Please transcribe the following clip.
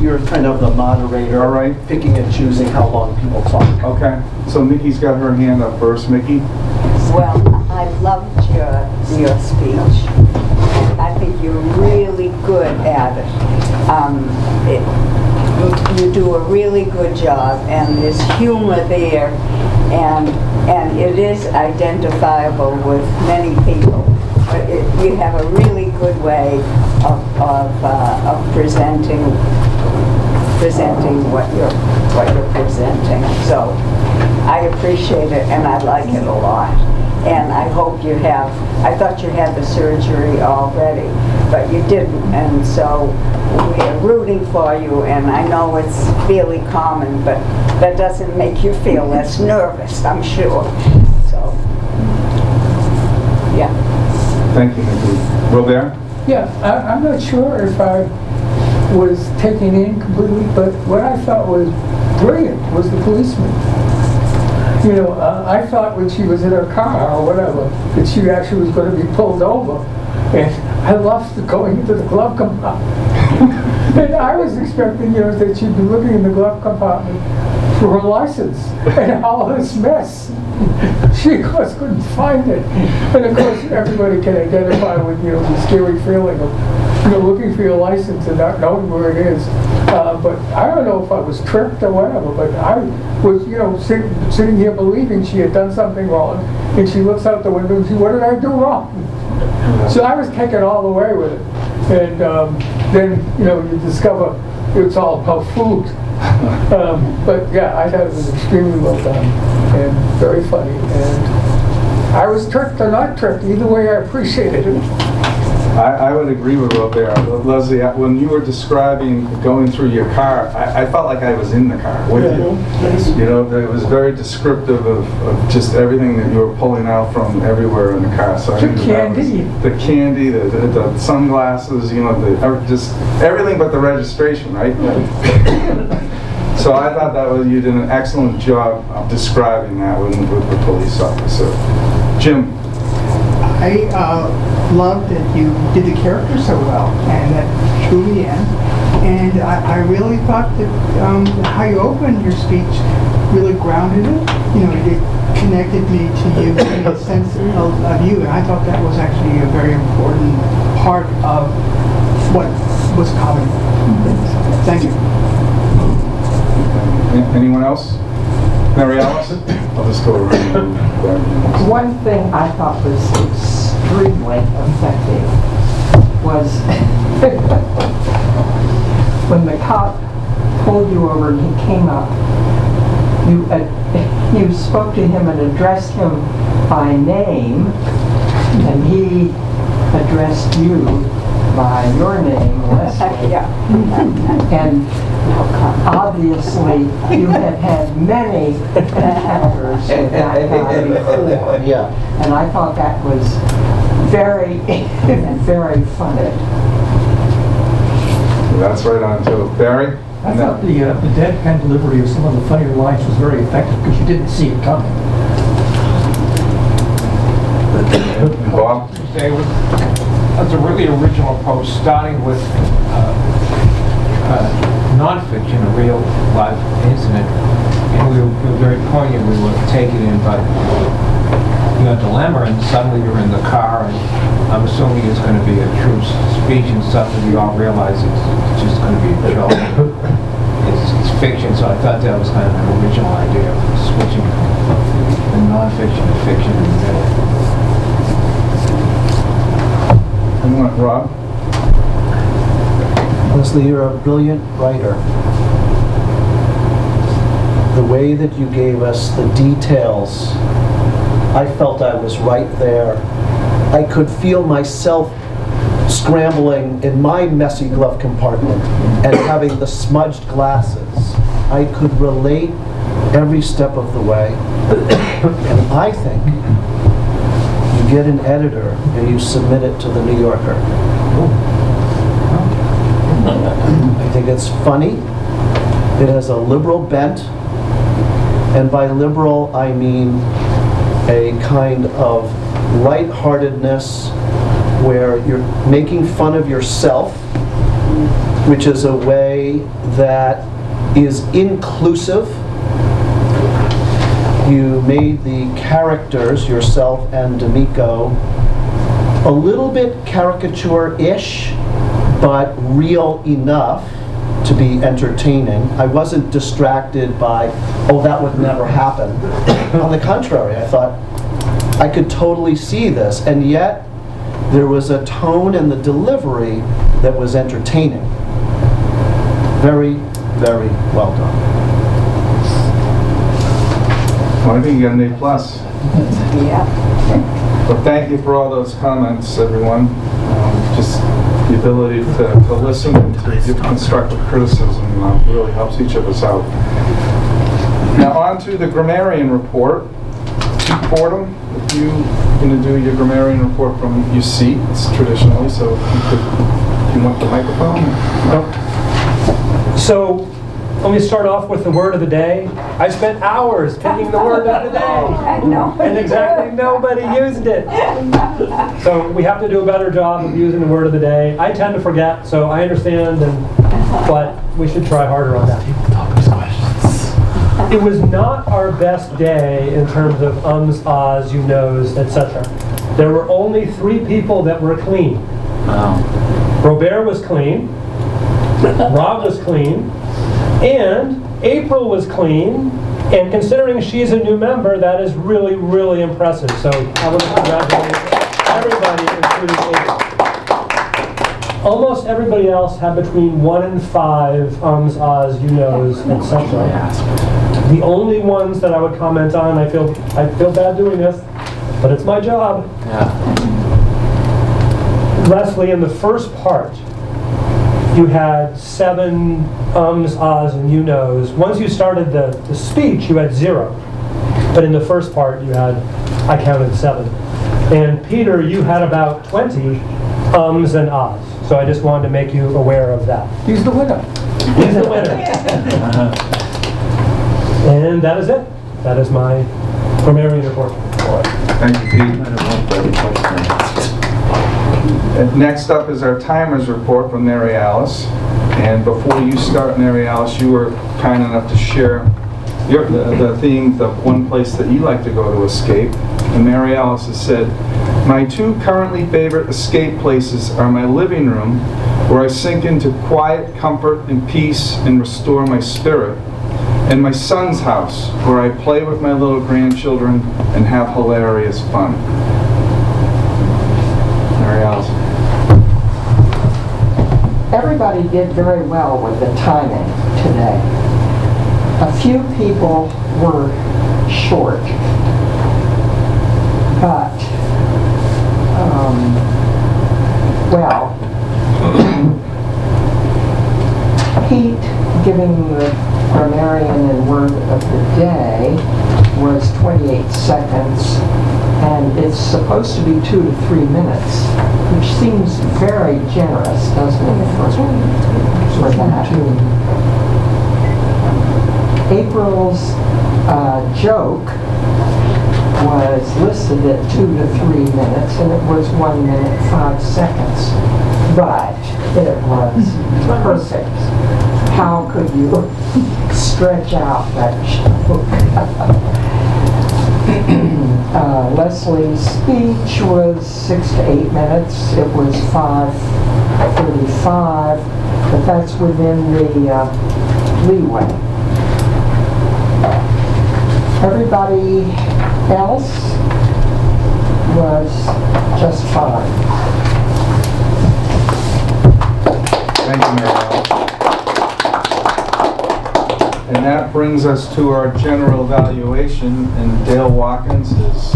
you're kind of the moderator. All right. Picking and choosing how long people talk. Okay. So Nikki's got her hand up first. Mickey? Well, I loved your speech. I think you're really good at it. You do a really good job, and there's humor there, and it is identifiable with many people. But you have a really good way of presenting what you're presenting. So I appreciate it, and I like it a lot. And I hope you have. I thought you had the surgery already, but you didn't, and so we're rooting for you. And I know it's fairly common, but that doesn't make you feel less nervous, I'm sure. So, yeah. Thank you, Nikki. Robert? Yeah, I'm not sure if I was taken in completely, but what I thought was brilliant was the policeman. You know, I thought when she was in her car or whatever, that she actually was going to be pulled over. And I loved going into the glove compartment. And I was expecting, you know, that she'd be looking in the glove compartment for her license and all this mess. She, of course, couldn't find it. And, of course, everybody can identify with, you know, the scary feeling of, you know, looking for your license and not knowing where it is. But I don't know if I was tricked or whatever, but I was, you know, sitting here believing she had done something wrong, and she looks out the window and says, what did I do wrong? So I was taken all the way with it. And then, you know, you discover it's all about food. But yeah, I thought it was extremely well done and very funny. And I was tricked or not tricked, either way I appreciated it. I would agree with Robert. Leslie, when you were describing going through your car, I felt like I was in the car with you. Yes. You know, it was very descriptive of just everything that you were pulling out from everywhere in the car. So I The think candy. the candy, the sunglasses, you know, just everything but the registration, right? So I thought that you did an excellent job of describing that with the police officer. Jim? I loved that you did the character so well, and that truly and I really thought that how you opened your speech really grounded it. You know, it connected me to you in a sense of you, and I thought that was actually a very important part of what was coming. Thank you. Anyone else? Mary Alice? I'll just go around. One thing I thought was extremely effective was when the cop pulled you over and he came up, you spoke to him and addressed him by name, and he addressed you by your name, Leslie. Yeah. And obviously, you have had many encounters with that guy before. Yeah. And I thought that was very, very funny. That's right on too. Barry? I thought the deadpan delivery of some of the funnier lines was very effective because you didn't see it coming. Bob? That's a really original approach, starting with non-fiction, a real life incident, and we were very poignant. We were taken in by your dilemma, and suddenly you're in the car, and I'm assuming it's going to be a true speech, and suddenly we all realize it's just going to be a joke. It's fiction, so I thought that was kind of an original idea of switching from non-fiction to fiction in the middle. Rob? Leslie, you're a brilliant writer. The way that you gave us the details, I felt I was right there. I could feel myself scrambling in my messy glove compartment and having the smudged glasses. I could relate every step of the way. And I think you get an editor and you submit it to the New Yorker. I think it's funny. It has a liberal bent. And by liberal, I mean a kind of lightheartedness where you're making fun of yourself which is a way that is inclusive. You made the characters, yourself and D'Amico, a little bit caricature-ish, but real enough to be entertaining. I wasn't distracted by, oh, that would never happen. On the contrary, I thought, I could totally see this, and yet there was a tone in the delivery that was entertaining. Very, very well done. Well, I think you got an A+. Yeah. But thank you for all those comments, everyone. Just the ability to listen and to give constructive criticism really helps each of us out. Now on to the Grammarian report. Chief Fordham, if you're going to do your Grammarian report from your seat, it's traditionally, so if you want the microphone? So, let me start off with the word of the day. I spent hours picking the word of the day, and exactly nobody used it. So we have to do a better job of using the word of the day. I tend to forget, so I understand, but we should try harder on that. It was not our best day in terms of ums, ahs, you knows, etc. There were only 3 people that were clean. Robert was clean, Rob was clean, and April was clean, and considering she's a new member, that is really, really impressive. So I want to congratulate everybody, including April. Almost everybody else had between 1 and 5 ums, ahs, you knows, etc. The only ones that I would comment on, I feel bad doing this, but it's my job. Leslie, in the first part, you had 7 ums, ahs, and you knows. Once you started the speech, you had 0. But in the first part, I counted 7. And Peter, you had about 20 ums and ahs. So I just wanted to make you aware of that. He's the winner. He's the winner. And that is it. That is my Grammarian report. Thank you, Pete. Next up is our timers report from Mary Alice. And before you start, Mary Alice, you were kind enough to share the theme, the one place that you like to go to escape. And Mary Alice has said, my 2 currently favorite escape places are my living room, where I sink into quiet comfort and peace and restore my spirit, and my son's house, where I play with my little grandchildren and have hilarious fun. Mary Alice. Everybody did very well with the timing today. A few people were short, but, well, Pete giving the grammarian and word of the day was 28 seconds, and it's supposed to be 2 to 3 minutes, which seems very generous, doesn't it, for that? April's joke was listed at 2 to 3 minutes, and it was 1 minute 5 seconds, but it was perfect. How could you stretch out that joke? Leslie's speech was 6 to 8 minutes. It was 5:35, but that's within the leeway. Everybody else was just fine. Thank you, Mary Alice. And that brings us to our general evaluation, and Dale Watkins is